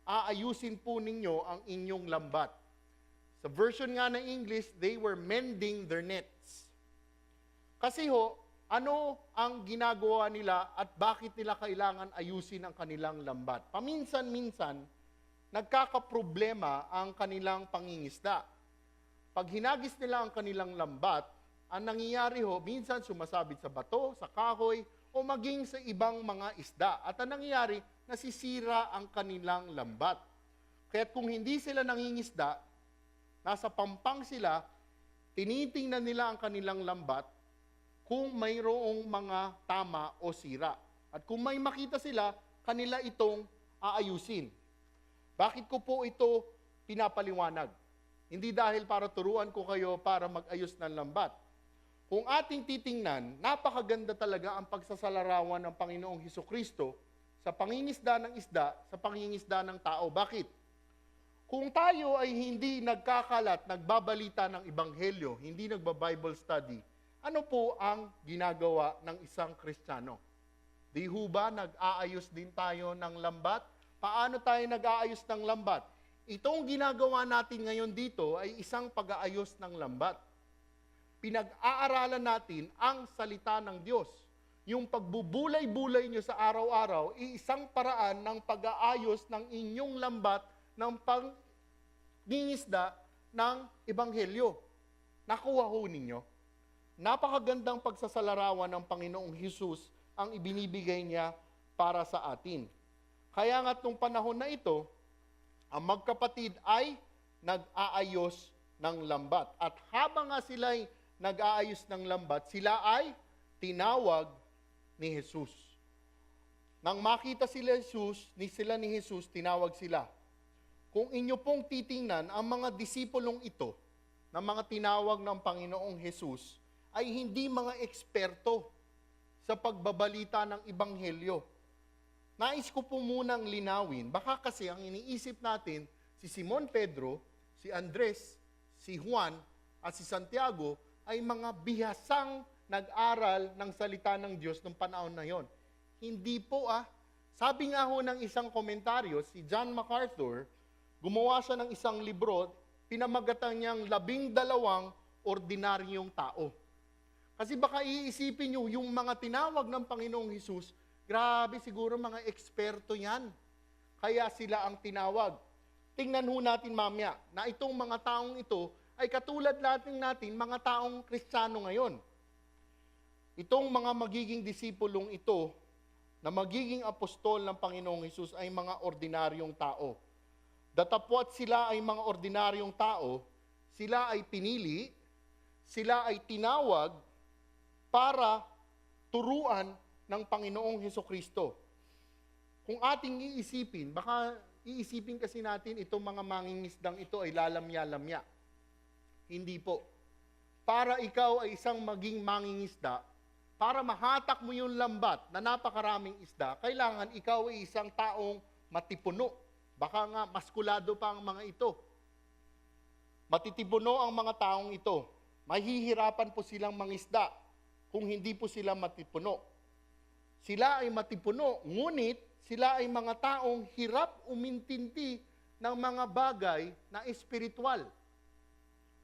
Aayusin po ninyo ang inyong lambat. Sa version nga ng English, they were mending their nets. Kasi ano ang ginagawa nila at bakit nila kailangan ayusin ang kanilang lambat? Paminsan-minsan, nagkakaproblema ang kanilang pangingisda. Pag hinagis nila ang kanilang lambat, ang nangyayari minsan sumasabit sa bato, sa kahoy, o maging sa ibang mga isda. At ang nangyayari, nasisira ang kanilang lambat. Kaya't kung hindi sila nangingisda, nasa pampang sila, tinitingnan nila ang kanilang lambat kung mayroong mga tama o sira. At kung may makita sila, kanila itong aayusin. Bakit ko po ito pinapaliwanag? Hindi dahil para turuan ko kayo para mag-ayos ng lambat. Kung ating titingnan, napakaganda talaga ang pagsasalarawan ng Panginoong Hesukristo sa pangingisda ng isda, sa pangingisda ng tao. Bakit? Kung tayo ay hindi nagkakalat, nagbabalita ng Ebanghelyo, hindi nagba-Bible study, ano po ang ginagawa ng isang Kristiyano? Di ho ba nag-aayos din tayo ng lambat? Paano tayo nag-aayos ng lambat? Itong ginagawa natin ngayon dito ay isang pag-aayos ng lambat. Pinag-aaralan natin ang salita ng Diyos. Yung pagbubulay-bulay nyo sa araw-araw, isang paraan ng pag-aayos ng inyong lambat ng pangingisda ng Ebanghelyo. Nakuha ho ninyo? Napakagandang pagsasalarawan ng Panginoong Hesus ang ibinibigay niya para sa atin. Kaya nga nung panahon na ito, ang magkapatid ay nag-aayos ng lambat. At habang nga sila'y nag-aayos ng lambat, sila ay tinawag ni Jesus. Nang makita sila ni Jesus, tinawag sila. Kung inyo pong titingnan, ang mga disipulong ito, na mga tinawag ng Panginoong Jesus, ay hindi mga eksperto sa pagbabalita ng Ebanghelyo. Nais ko po munang linawin, baka kasi ang iniisip natin, si Simon Pedro, si Andres, si Juan, at si Santiago, ay mga bihasang nag-aral ng salita ng Diyos noong panahon na yon. Hindi po Sabi nga ho ng isang komentaryo, si John MacArthur, gumawa siya ng isang libro, pinamagatan niyang 12 ordinaryong tao. Kasi baka iisipin nyo, yung mga tinawag ng Panginoong Hesus, grabe siguro mga eksperto yan. Kaya sila ang tinawag. Tingnan ho natin mamaya na itong mga taong ito ay katulad natin mga taong Kristiyano ngayon. Itong mga magiging disipulong ito na magiging apostol ng Panginoong Hesus ay mga ordinaryong tao. Datapwat sila ay mga ordinaryong tao, sila ay pinili, sila ay tinawag para turuan ng Panginoong Hesukristo. Kung ating iisipin, baka iisipin kasi natin itong mga mangingisdang ito ay lalamya-lamya. Hindi po. Para ikaw ay isang maging mangingisda, para mahatak mo yung lambat na napakaraming isda, kailangan ikaw ay isang taong matipuno. Baka nga maskulado pa ang mga ito. Matitipuno ang mga taong ito. Mahihirapan po silang mangisda kung hindi po sila matipuno. Sila ay matipuno, ngunit sila ay mga taong hirap umintindi ng mga bagay na espiritual.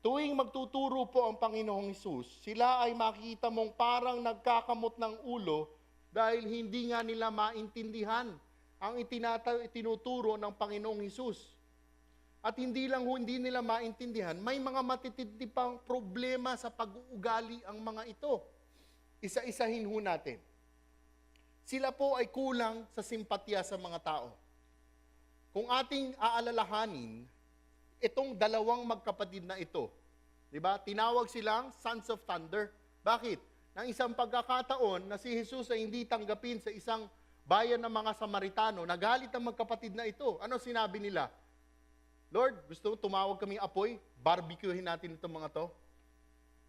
Tuwing magtuturo po ang Panginoong Hesus, sila ay makikita mong parang nagkakamot ng ulo dahil hindi nga nila maintindihan ang itinuturo ng Panginoong Hesus. At hindi nila maintindihan, may mga matitindi pang problema sa pag-uugali ang mga ito. Isa-isahin ho natin. Sila po ay kulang sa simpatya sa mga tao. Kung ating aalalahanin, itong dalawang magkapatid na ito, di ba? Tinawag silang Sons of Thunder. Bakit? Nang isang pagkakataon na si Jesus ay hindi tanggapin sa isang bayan ng mga Samaritano, nagalit ang magkapatid na ito. Ano sinabi nila? Lord, gusto mo tumawag kaming apoy? Barbecuehin natin itong mga to.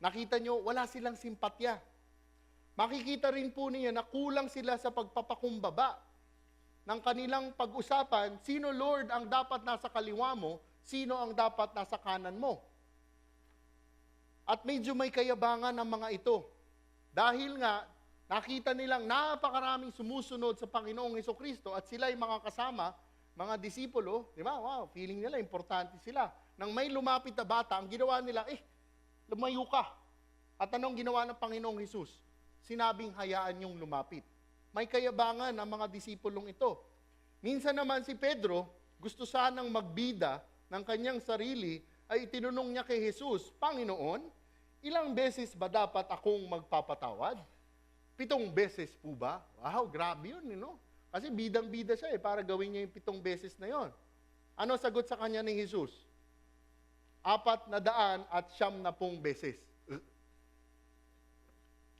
Nakita nyo, wala silang simpatya. Makikita rin po niya na kulang sila sa pagpapakumbaba ng kanilang pag-usapan, sino Lord ang dapat nasa kaliwa mo, sino ang dapat nasa kanan mo. At medyo may kayabangan ng mga ito. Dahil nga, nakita nilang napakaraming sumusunod sa Panginoong Hesukristo at sila ay mga kasama, mga disipulo, di ba? Wow, feeling nila, importante sila. Nang may lumapit na bata, ang ginawa nila, lumayo ka. At anong ginawa ng Panginoong Hesus? Sinabing hayaan niyong lumapit. May kayabangan ang mga disipulong ito. Minsan naman si Pedro, gusto sanang magbida ng kanyang sarili, ay itinunong niya kay Jesus, Panginoon, ilang beses ba dapat akong magpapatawad? 7 beses po ba? Wow, grabe yun, you know? Kasi bidang-bida siya para gawin niya yung 7 beses na yon. Ano sagot sa kanya ni Jesus? 490 beses.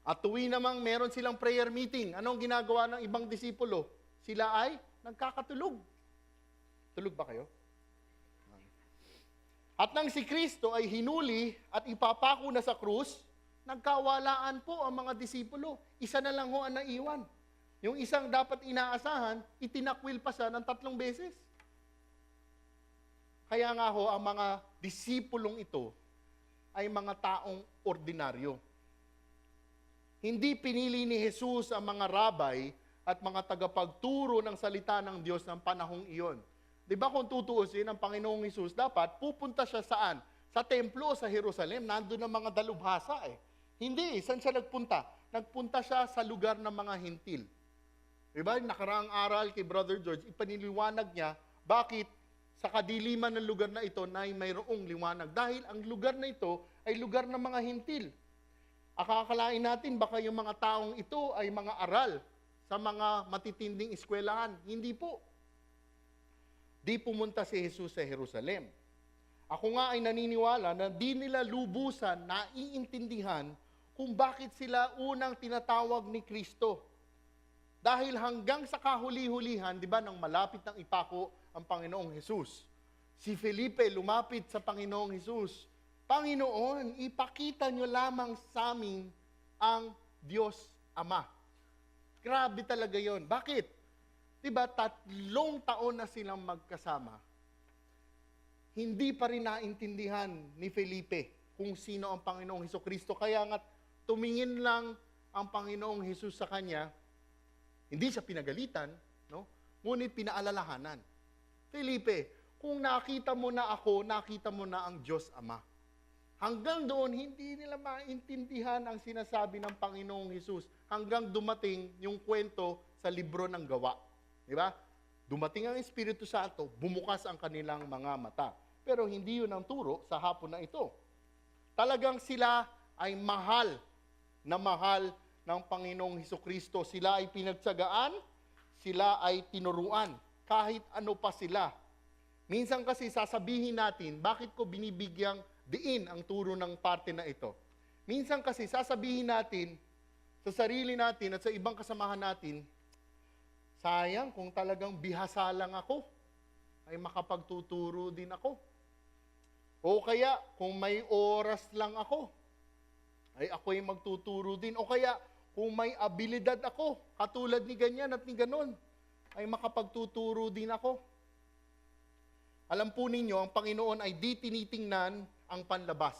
At tuwi namang meron silang prayer meeting. Anong ginagawa ng ibang disipulo? Sila ay nagkakatulog. Tulog ba kayo? At nang si Kristo ay hinuli at ipapako na sa krus, nagkawalaan po ang mga disipulo. Isa na lang ho ang naiwan. Yung isang dapat inaasahan, itinakwil pa siya ng 3 beses. Kaya nga ho, ang mga disipulong ito ay mga taong ordinaryo. Hindi pinili ni Jesus ang mga rabay at mga tagapagturo ng salita ng Diyos ng panahong iyon. Di ba kung tutuusin ang Panginoong Jesus, dapat pupunta siya saan? Sa templo o sa Jerusalem, nandun ang mga dalubhasa Hindi, saan siya nagpunta? Nagpunta siya sa lugar ng mga hintil. Diba? Nakaraang aral kay Brother George, ipaniliwanag niya bakit sa kadiliman ng lugar na ito na mayroong liwanag. Dahil ang lugar na ito ay lugar ng mga hintil. Akakalain natin baka yung mga taong ito ay mga aral sa mga matitinding eskwelahan. Hindi po. Di pumunta si Jesus sa Jerusalem. Ako nga ay naniniwala na di nila lubusan naiintindihan kung bakit sila unang tinatawag ni Kristo. Dahil hanggang sa kahuli-hulihan, di ba, nang malapit ng ipako ang Panginoong Hesus, si Felipe lumapit sa Panginoong Hesus, Panginoon, ipakita nyo lamang sa amin ang Diyos Ama. Grabe talaga yon. Bakit? Di ba, 3 taon na silang magkasama. Hindi pa rin naintindihan ni Felipe kung sino ang Panginoong Hesukristo. Kaya nga, tumingin lang ang Panginoong Hesus sa kanya. Hindi siya pinagalitan, no? Ngunit pinaalalahanan. Felipe, kung nakita mo na ako, nakita mo na ang Diyos Ama. Hanggang doon, hindi nila maintindihan ang sinasabi ng Panginoong Hesus. Hanggang dumating yung kwento sa libro ng gawa. Di ba? Dumating ang Espiritu Santo, bumukas ang kanilang mga mata. Pero hindi yun ang turo sa hapon na ito. Talagang sila ay mahal ng Panginoong Hesukristo. Sila ay pinagtsagaan, sila ay tinuruan, kahit ano pa sila. Minsan kasi sasabihin natin, bakit ko binibigyang diin ang turo ng parte na ito? Minsan kasi sasabihin natin sa sarili natin at sa ibang kasamahan natin, sayang kung talagang bihasa lang ako. ay makapagtuturo din ako. O kaya, kung may oras lang ako, ay ako'y magtuturo din. O kaya, kung may abilidad ako, katulad ni ganyan at ni ganon, ay makapagtuturo din ako. Alam po ninyo, ang Panginoon ay di tinitingnan ang panlabas.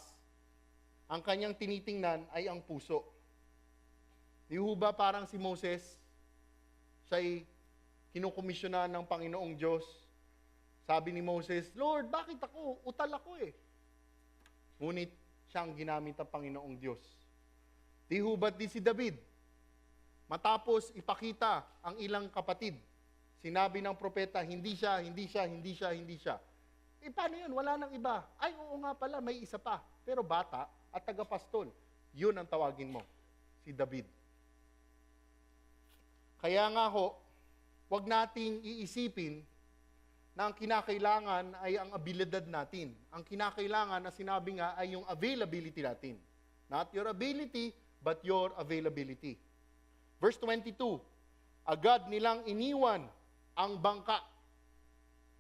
Ang kanyang tinitingnan ay ang puso. Di ho ba parang si Moses, siya'y kinukomisyonan ng Panginoong Diyos. Sabi ni Moses, Lord, bakit ako? Utal ako eh. Ngunit siya ang ginamit ng Panginoong Diyos. Di ho ba't di si David? Matapos ipakita ang ilang kapatid, sinabi ng propeta, hindi siya. Eh paano yun? Wala nang iba. Ay, oo nga pala, may isa pa. Pero bata at tagapastol. Yun ang tawagin mo, si David. Kaya nga ho, wag nating iisipin na ang kinakailangan ay ang abilidad natin. Ang kinakailangan na sinabi nga ay yung availability natin. Not your ability, but your availability. Verse 22, agad nilang iniwan ang bangka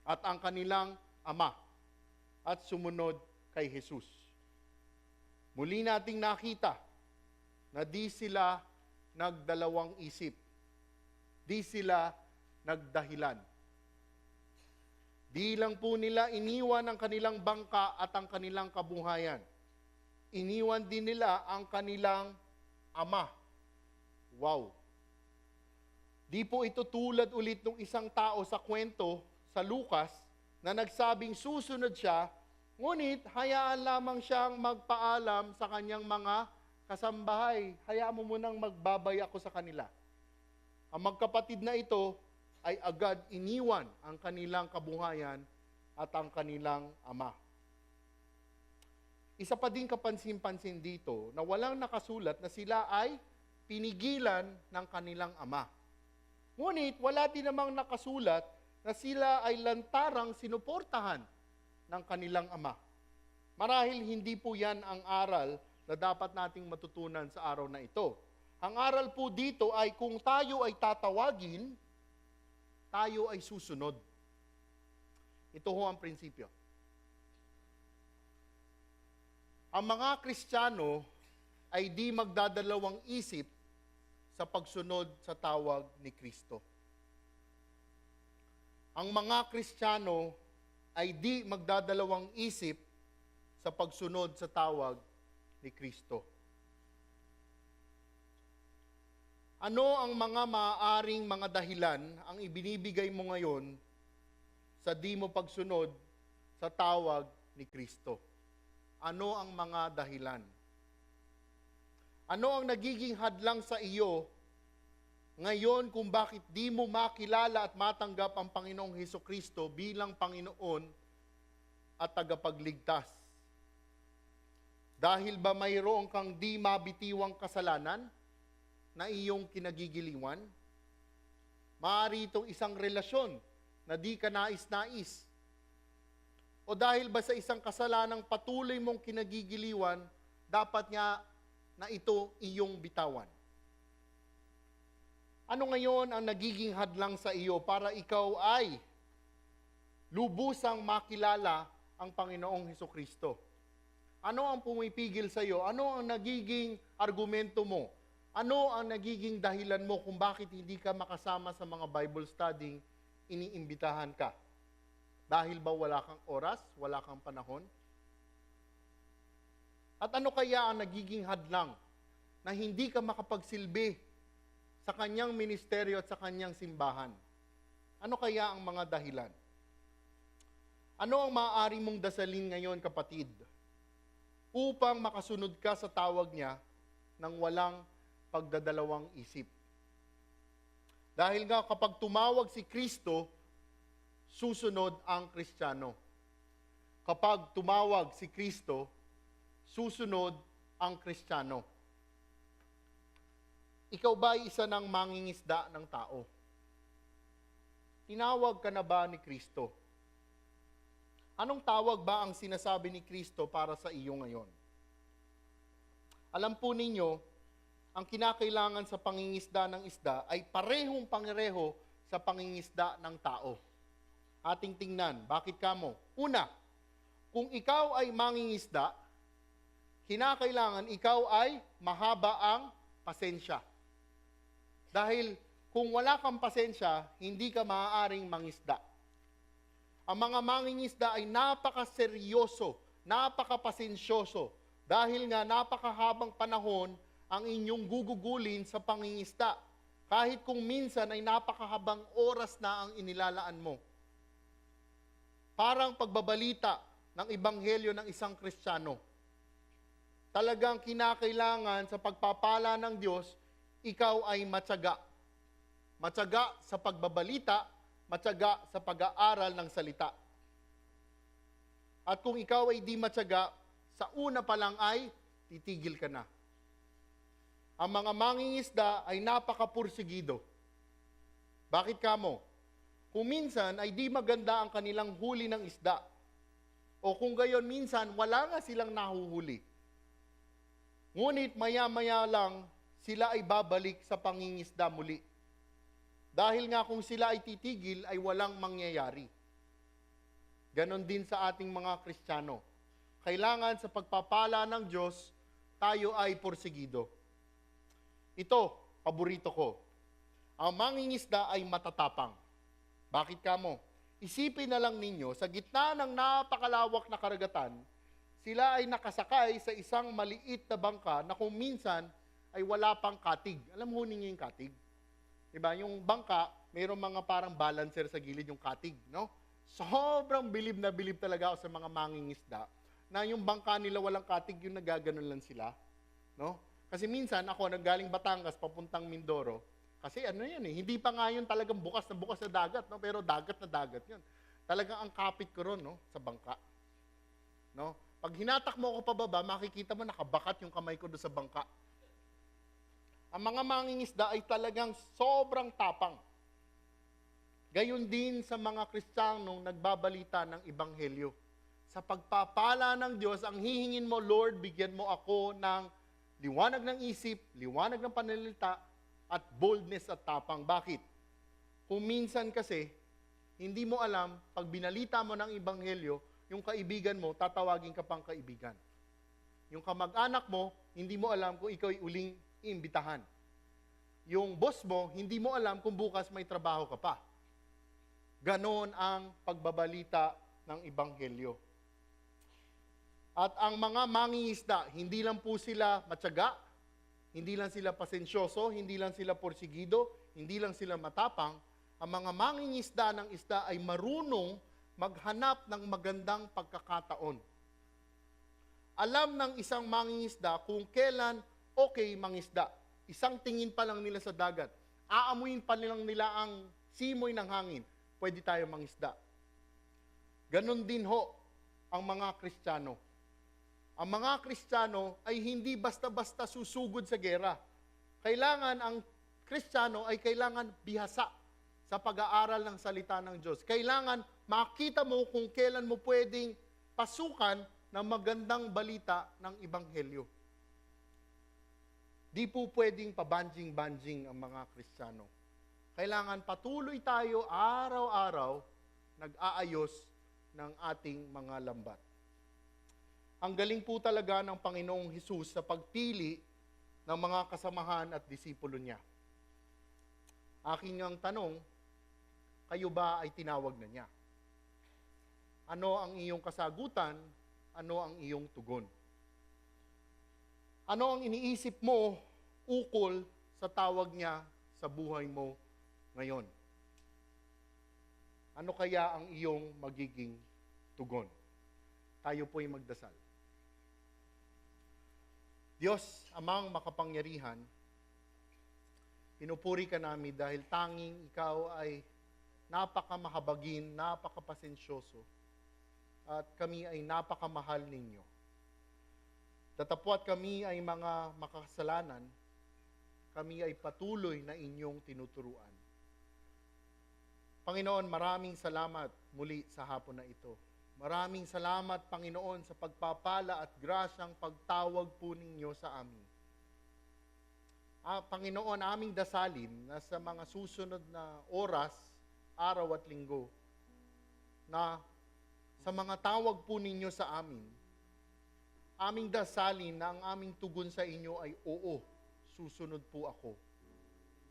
at ang kanilang ama at sumunod kay Jesus. Muli nating nakita na di sila nagdalawang isip. Di sila nagdahilan. Di lang po nila iniwan ang kanilang bangka at ang kanilang kabuhayan. Iniwan din nila ang kanilang ama. Wow! Di po ito tulad ulit ng isang tao sa kwento sa Lucas na nagsabing susunod siya, ngunit hayaan lamang siyang magpaalam sa kanyang mga kasambahay. Hayaan mo munang magbabay ako sa kanila. Ang magkapatid na ito ay agad iniwan ang kanilang kabuhayan at ang kanilang ama. Isa pa din kapansin-pansin dito na walang nakasulat na sila ay pinigilan ng kanilang ama. Ngunit wala din namang nakasulat na sila ay lantarang sinuportahan ng kanilang ama. Marahil hindi po yan ang aral na dapat nating matutunan sa araw na ito. Ang aral po dito ay kung tayo ay tatawagin, tayo ay susunod. Ito ho ang prinsipyo. Ang mga Kristiyano ay di magdadalawang isip sa pagsunod sa tawag ni Kristo. Ang mga Kristiyano ay di magdadalawang isip sa pagsunod sa tawag ni Kristo. Ano ang mga maaaring mga dahilan ang ibinibigay mo ngayon sa di mo pagsunod sa tawag ni Kristo? Ano ang mga dahilan? Ano ang nagiging hadlang sa iyo ngayon kung bakit di mo makilala at matanggap ang Panginoong Hesukristo bilang Panginoon at tagapagligtas? Dahil ba mayroon kang di mabitiwang kasalanan na iyong kinagigiliwan? Maaari itong isang relasyon na di ka nais-nais. O dahil ba sa isang kasalanang patuloy mong kinagigiliwan, dapat nga na ito iyong bitawan? Ano ngayon ang nagiging hadlang sa iyo para ikaw ay lubusang makilala ang Panginoong Hesukristo? Ano ang pumipigil sa iyo? Ano ang nagiging argumento mo? Ano ang nagiging dahilan mo kung bakit hindi ka makasama sa mga Bible studying iniimbitahan ka? Dahil ba wala kang oras? Wala kang panahon? At ano kaya ang nagiging hadlang na hindi ka makapagsilbi sa kanyang ministeryo at sa kanyang simbahan? Ano kaya ang mga dahilan? Ano ang maaari mong dasalin ngayon, kapatid, upang makasunod ka sa tawag niya ng walang pagdadalawang isip? Dahil nga kapag tumawag si Kristo, susunod ang Kristiyano. Kapag tumawag si Kristo, susunod ang Kristiyano. Ikaw ba ay isa ng mangingisda ng tao? Tinawag ka na ba ni Kristo? Anong tawag ba ang sinasabi ni Kristo para sa iyo ngayon? Alam po ninyo, ang kinakailangan sa pangingisda ng isda ay pareho sa pangingisda ng tao. ating tingnan. Bakit kamo? Una, kung ikaw ay mangingisda, kinakailangan ikaw ay mahaba ang pasensya. Dahil kung wala kang pasensya, hindi ka maaaring mangisda. Ang mga mangingisda ay napakaseryoso, napakapasensyoso, dahil nga napakahabang panahon ang inyong gugugulin sa pangingisda. Kahit kung minsan ay napakahabang oras na ang inilalaan mo. Parang pagbabalita ng ebanghelyo ng isang Kristiyano. Talagang kinakailangan sa pagpapala ng Diyos, ikaw ay matyaga. Matyaga sa pagbabalita, matyaga sa pag-aaral ng salita. At kung ikaw ay di matyaga, sa una pa lang ay titigil ka na. Ang mga mangingisda ay napakapursigido. Bakit kamo? Kung minsan ay di maganda ang kanilang huli ng isda. O kung gayon minsan, wala nga silang nahuhuli. Ngunit maya-maya lang, sila ay babalik sa pangingisda muli. Dahil nga kung sila ay titigil, ay walang mangyayari. Ganon din sa ating mga Kristiyano. Kailangan sa pagpapala ng Diyos, tayo ay porsigido. Ito, paborito ko. Ang mangingisda ay matatapang. Bakit kamo? Isipin na lang ninyo, sa gitna ng napakalawak na karagatan, sila ay nakasakay sa isang maliit na bangka na kung minsan ay wala pang katig. Alam mo ninyo yung katig? Diba? Yung bangka, mayroong mga parang balancer sa gilid yung katig, no? Sobrang bilib na bilib talaga ako sa mga mangingisda na yung bangka nila walang katig, yung nagaganon lang sila, no? Kasi minsan ako nanggaling Batangas papuntang Mindoro, kasi ano yan hindi pa nga yun talagang bukas na dagat, no? Pero dagat na dagat yun. Talagang ang kapit ko ron, no? Sa bangka. No? Pag hinatak mo ako pababa, makikita mo nakabakat yung kamay ko doon sa bangka. Ang mga mangingisda ay talagang sobrang tapang. Gayon din sa mga Kristiyanong nagbabalita ng Ebanghelyo. Sa pagpapala ng Diyos, ang hihingin mo, Lord, bigyan mo ako ng liwanag ng isip, liwanag ng pananalita, at boldness at tapang. Bakit? Kung minsan kasi, hindi mo alam, pag binalita mo ng Ebanghelyo, yung kaibigan mo, tatawagin ka pang kaibigan. Yung kamag-anak mo, hindi mo alam kung ikaw ay uling iimbitahan. Yung boss mo, hindi mo alam kung bukas may trabaho ka pa. Ganon ang pagbabalita ng Ebanghelyo. At ang mga mangingisda, hindi lang po sila matyaga, hindi lang sila pasensyoso, hindi lang sila porsigido, hindi lang sila matapang. Ang mga mangingisda ng isda ay marunong maghanap ng magandang pagkakataon. Alam ng isang mangingisda kung kailan okay mangisda. Isang tingin pa lang nila sa dagat. Aamuin pa lang nila ang simoy ng hangin. Pwede tayo mangisda. Ganon din ho ang mga Kristiyano. Ang mga Kristiyano ay hindi basta-basta susugod sa gera. Kailangan ang Kristiyano ay kailangan bihasa sa pag-aaral ng salita ng Diyos. Kailangan makita mo kung kailan mo pwedeng pasukan ng magandang balita ng Ebanghelyo. Di po pwedeng pabanjing-banjing ang mga Kristiyano. Kailangan patuloy tayo araw-araw nag-aayos ng ating mga lambat. Ang galing po talaga ng Panginoong Hesus sa pagpili ng mga kasamahan at disipulo niya. Aking ang tanong, kayo ba ay tinawag na niya? Ano ang iyong kasagutan? Ano ang iyong tugon? Ano ang iniisip mo ukol sa tawag niya sa buhay mo ngayon? Ano kaya ang iyong magiging tugon? Tayo po'y magdasal. Diyos, Amang makapangyarihan, pinupuri ka namin dahil tanging ikaw ay napakamahabagin, napakapasensyoso, at kami ay napakamahal ninyo. Datapwat kami ay mga makasalanan, kami ay patuloy na inyong tinuturuan. Panginoon, maraming salamat muli sa hapon na ito. Maraming salamat, Panginoon, sa pagpapala at grasyang pagtawag po ninyo sa amin. Panginoon, aming dasalin na sa mga susunod na oras, araw at linggo, na sa mga tawag po ninyo sa amin, aming dasalin na ang aming tugon sa inyo ay oo, susunod po ako.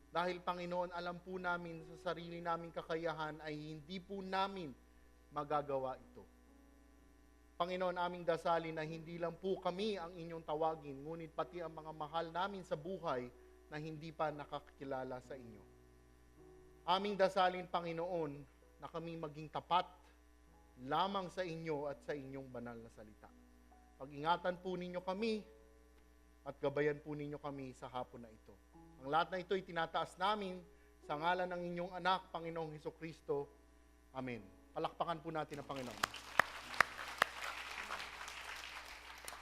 Dahil Panginoon, alam po namin sa sarili naming kakayahan ay hindi po namin magagawa ito. Panginoon, aming dasalin na hindi lang po kami ang inyong tawagin, ngunit pati ang mga mahal namin sa buhay na hindi pa nakakilala sa inyo. Aming dasalin, Panginoon, na kami maging tapat lamang sa inyo at sa inyong banal na salita. Pag-ingatan po ninyo kami at gabayan po ninyo kami sa hapon na ito. Ang lahat na ito ay tinataas namin sa ngalan ng inyong anak, Panginoong Hesukristo. Amen. Palakpakan po natin ang Panginoon.